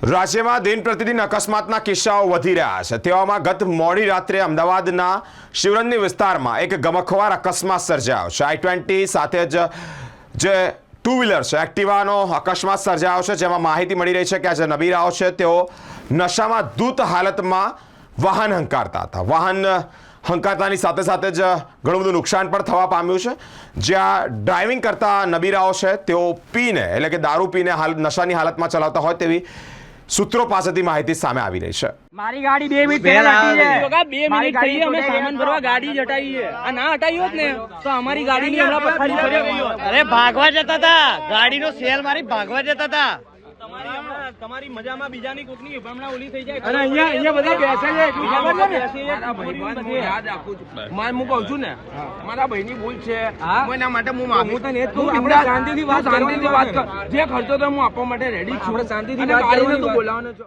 રાજ્યમાં દિન પ્રતિદિન અકસ્માતના કિસ્સાઓ વધી રહ્યા છે। તેવામાં ગત મોડી રાત્રે અમદાવાદના શિવરંજની વિસ્તારમાં એક ગમખ્વાર અકસ્માત સર્જાયો છે। i20 સાથે જ જે ટુ વ્હીલર છે એક્ટિવાનો અકસ્માત સર્જાયો છે, જેમાં માહિતી મળી રહી છે કે આ જે નબીરાઓ છે તેઓ નશામાં ધૂત હાલતમાં વાહન હંકારતા હતા। વાહન હંકારતાની સાથે સાથે જ ઘણું બધું નુકસાન પણ થવા પામ્યું છે। જ્યાં ડ્રાઇવિંગ કરતા નબીરાઓ છે તેઓ પીને એટલે કે દારૂ પીને નશાની હાલતમાં ચલાવતા હોય તેવી सूत्रों पासेथी माहिती सामे आवी रही है। मारी गाड़ी 2 मिनट पहले हटी है। 2 मिनट થઈ અમે સામાન ભરવા ગાડી જ હટાઈ છે। આ ના હટાઈ હોત ને તો અમારી ગાડી ની હમણાં પથારી ફરી ગઈ હોત। અરે ભાગવા જતા હતા, ગાડીનો સેલ મારી ભાગવા જતા હતા। તમારી મજામાં બીજાની કોકની હમણાં ઓલી થઈ જાય। અને અહીંયા બધા બેસે છે એટલું ખબર છે ને। મારા ભાઈબંધ હું યાદ રાખું છું, હું કહું છું ને મારા ભાઈની ભૂલ છે, એના માટે હું માગું તને એ તું આપણે શાંતિથી વાત કર, જે ખર્ચો તો હું આપવા માટે રેડી છું। શાંતિથી વાત કરીને તું બોલાવવાનો છો।